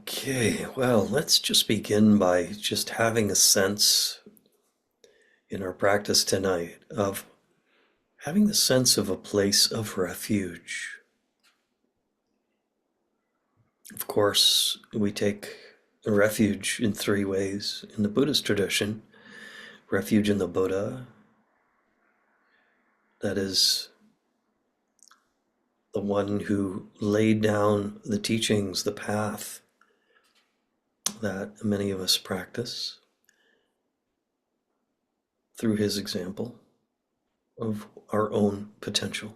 Okay, well, let's just begin by just having a sense in our practice tonight of having the sense of a place of refuge. Of course, we take refuge in three ways in the Buddhist tradition. Refuge in the Buddha, that is the one who laid down the teachings, the path that many of us practice through his example of our own potential.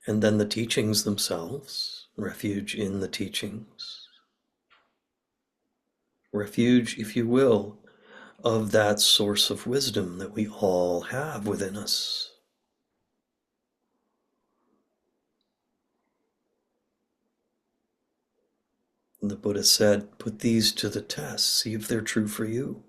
And then the teachings themselves, refuge in the teachings. Refuge, if you will, of that source of wisdom that we all have within us. And the Buddha said, put these to the test, see if they're true for you.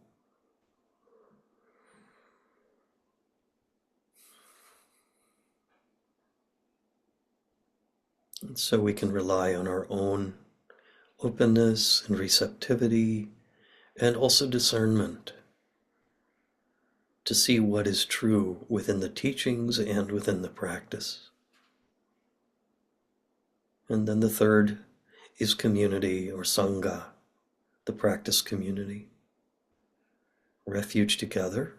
And so we can rely on our own openness and receptivity and also discernment to see what is true within the teachings and within the practice. And then the third is community or sangha, the practice community. Refuge together,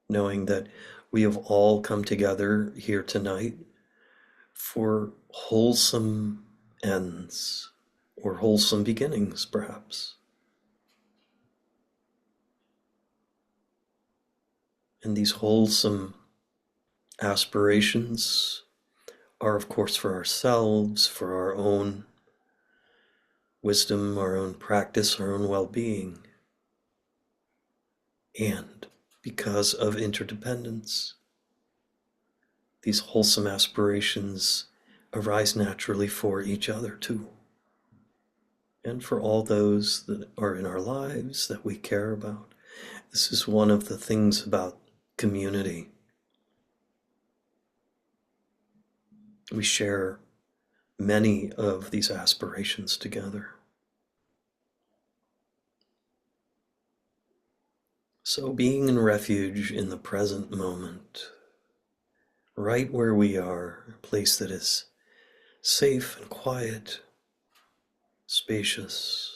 knowing that we have all come together here tonight for wholesome ends or wholesome beginnings, perhaps. And these wholesome aspirations are, of course, for ourselves, for our own wisdom, our own practice, our own well-being, and because of interdependence. These wholesome aspirations arise naturally for each other too, and for all those that are in our lives that we care about. This is one of the things about community. We share many of these aspirations together. So being in refuge in the present moment, right where we are, a place that is safe and quiet, spacious,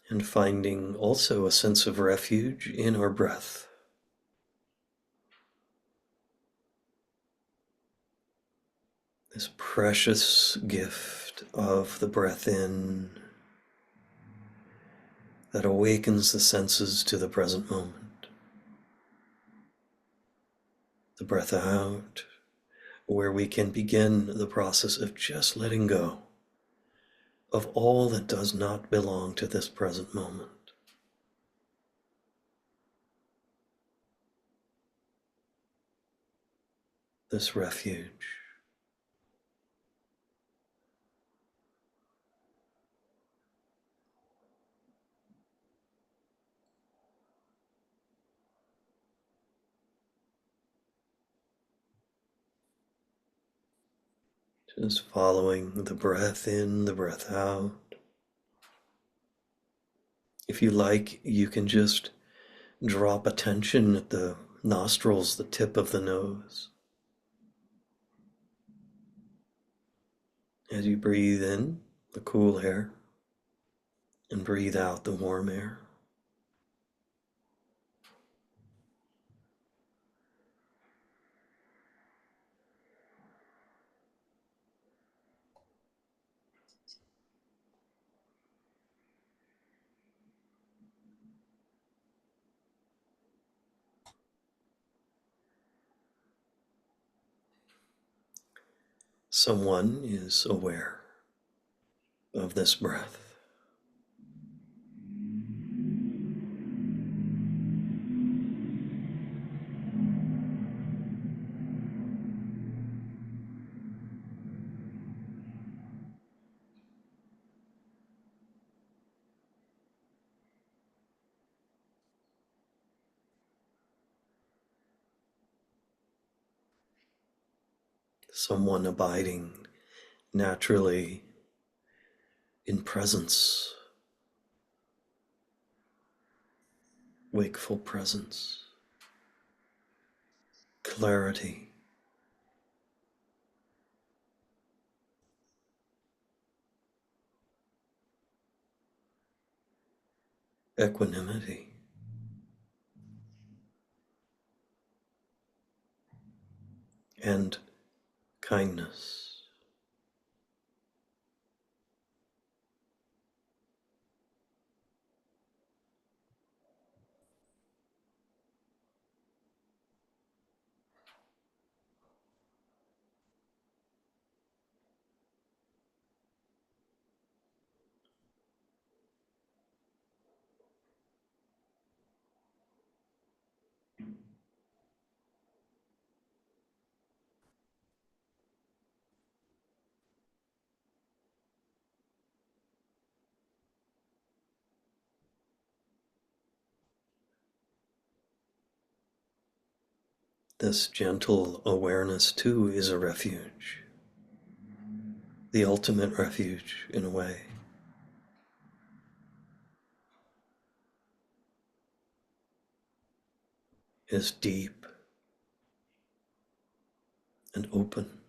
and finding also a sense of refuge in our breath. This precious gift of the breath in that awakens the senses to the present moment. The breath out, where we can begin the process of just letting go of all that does not belong to this present moment. This refuge. Just following the breath in, the breath out. If you like, you can just drop attention at the nostrils, the tip of the nose. As you breathe in the cool air and breathe out the warm air. Someone is aware of this breath. someone abiding naturally in presence, wakeful presence, clarity, equanimity, and kindness. This gentle awareness, too, is a refuge, the ultimate refuge, in a way. Is deep and open.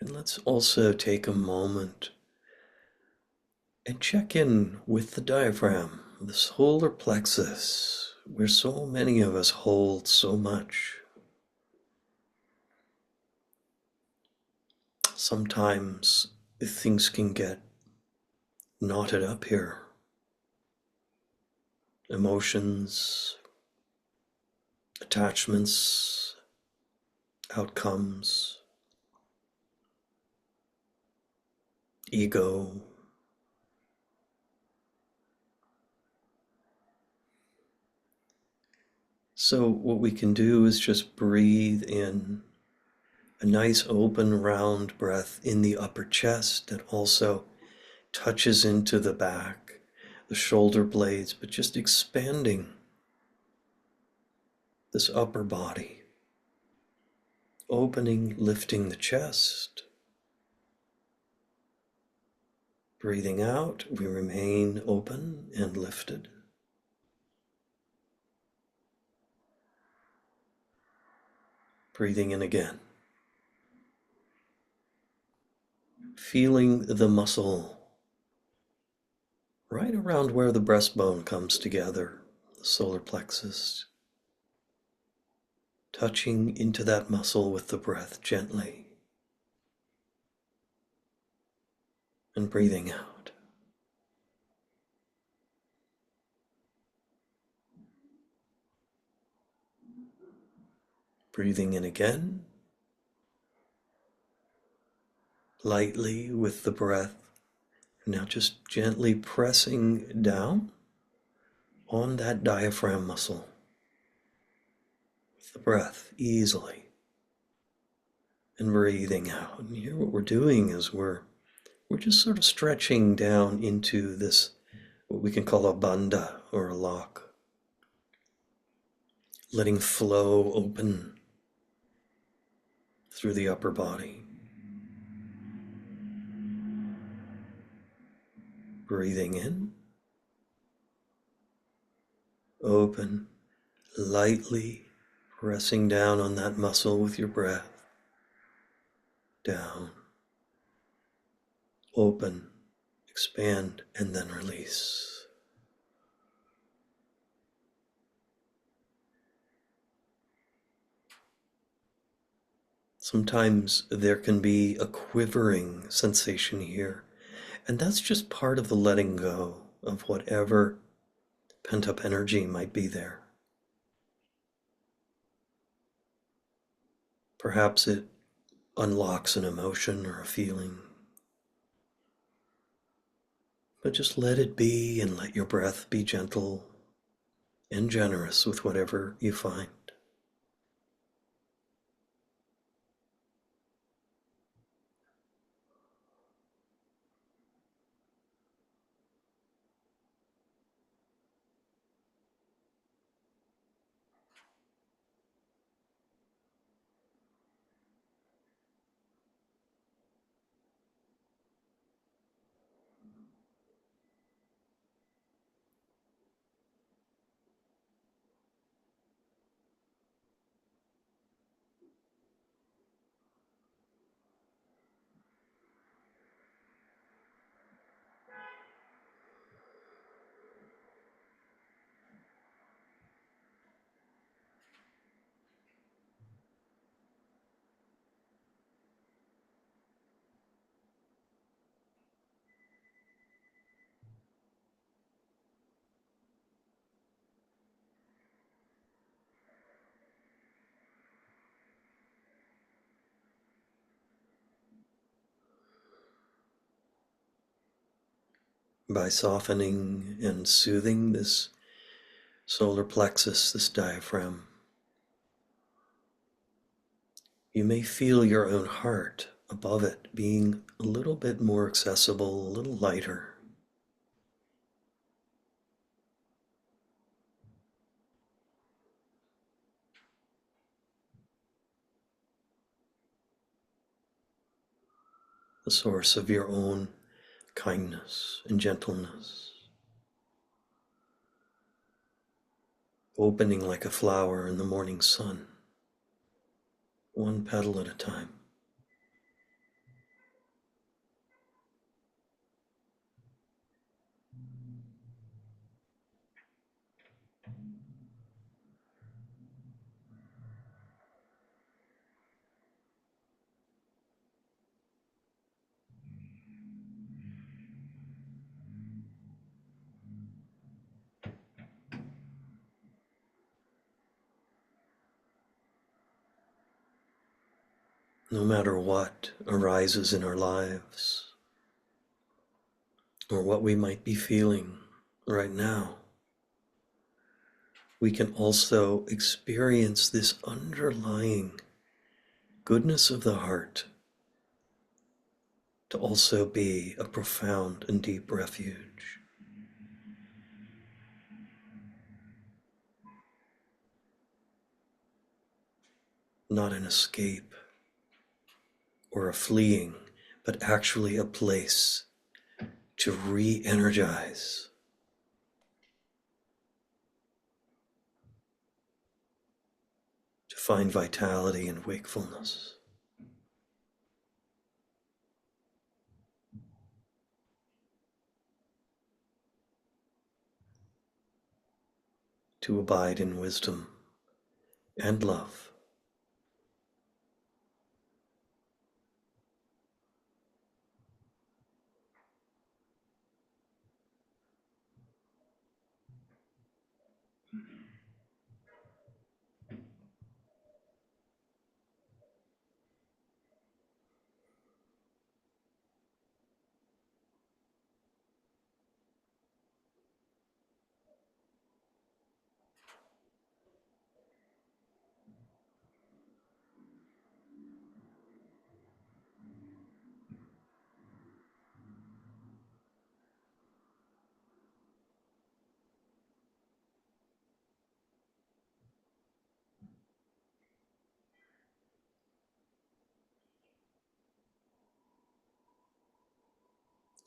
And let's also take a moment and check in with the diaphragm, the solar plexus, where so many of us hold so much. Sometimes things can get knotted up here. Emotions, attachments, outcomes, ego. So what we can do is just breathe in a nice open round breath in the upper chest that also touches into the back, the shoulder blades, but just expanding this upper body, opening, lifting the chest. Breathing out, we remain open and lifted. Breathing in again. Feeling the muscle right around where the breastbone comes together, the solar plexus. Touching into that muscle with the breath gently. And breathing out. Breathing in again. Lightly with the breath. Now just gently pressing down on that diaphragm muscle. With the breath easily. And breathing out. And here what we're doing is we're just sort of stretching down into this, what we can call a bandha or a lock. Letting flow open through the upper body. Breathing in. Open, lightly pressing down on that muscle with your breath. Down. Open, expand, and then release. Sometimes there can be a quivering sensation here, and that's just part of the letting go of whatever pent-up energy might be there. Perhaps it unlocks an emotion or a feeling. But just let it be and let your breath be gentle and generous with whatever you find. By softening and soothing this solar plexus, this diaphragm, you may feel your own heart above it being a little bit more accessible, a little lighter. The source of your own kindness and gentleness, opening like a flower in the morning sun, one petal at a time. No matter what arises in our lives, or what we might be feeling right now, we can also experience this underlying goodness of the heart to also be a profound and deep refuge. Not an escape or a fleeing, but actually a place to re-energize, to find vitality and wakefulness, to abide in wisdom and love.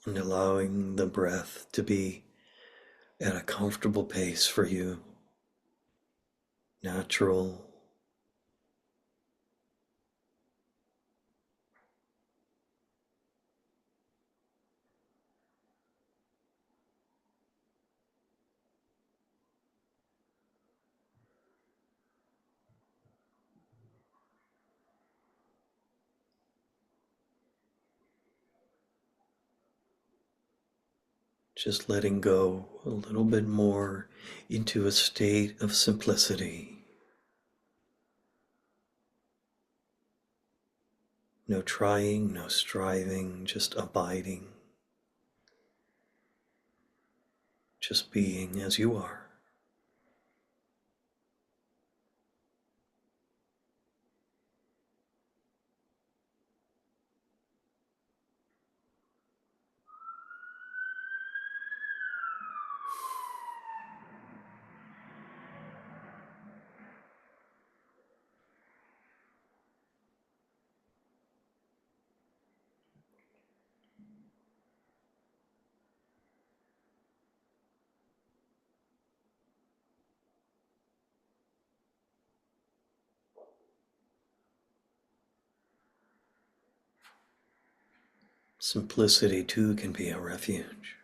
And allowing the breath to be at a comfortable pace for you, natural, Just letting go a little bit more into a state of simplicity. No trying, no striving, just abiding. Just being as you are. Simplicity too can be a refuge.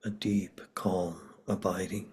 A deep, calm abiding.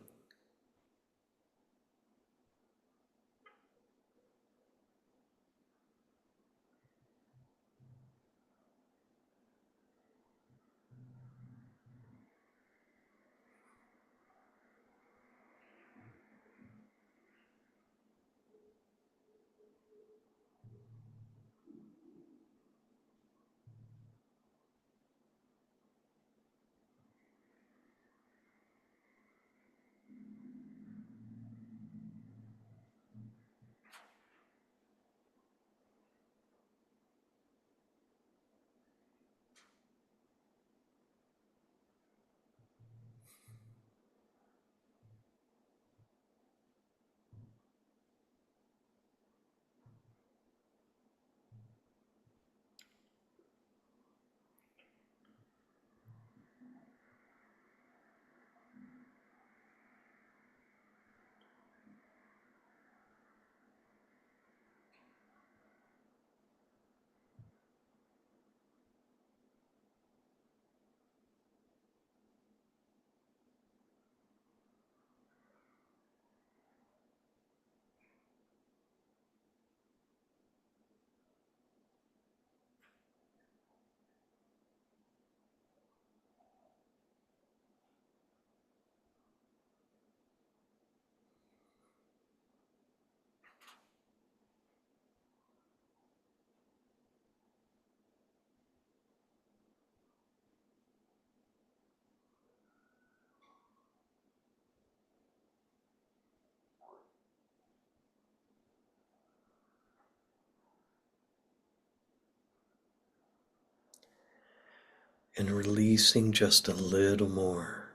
And releasing just a little more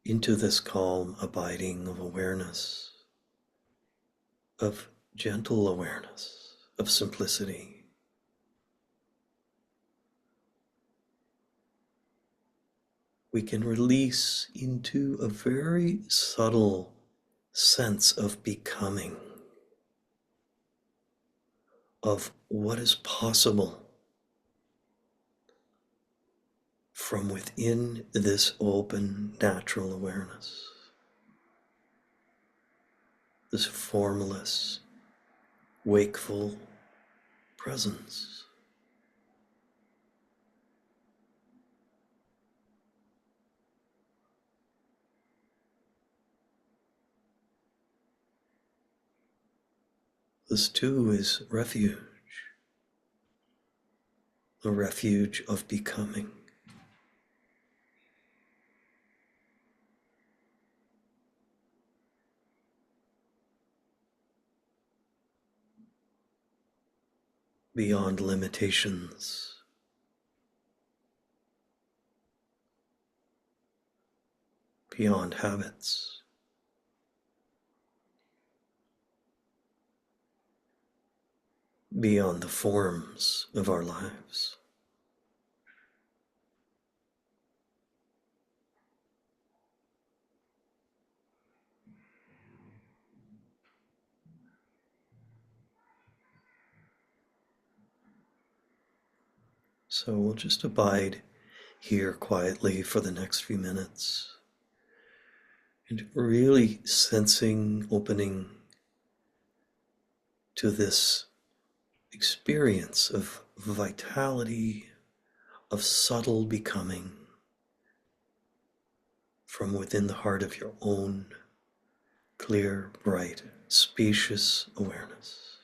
into this calm abiding of awareness, of gentle awareness, of simplicity. We can release into a very subtle sense of becoming, of what is possible from within this open, natural awareness, this formless, wakeful presence. This too is refuge, the refuge of becoming. Beyond limitations, beyond habits, beyond the forms of our lives. So we'll just abide here quietly for the next few minutes. And really sensing, opening to this experience of vitality, of subtle becoming from within the heart of your own clear, bright, spacious awareness.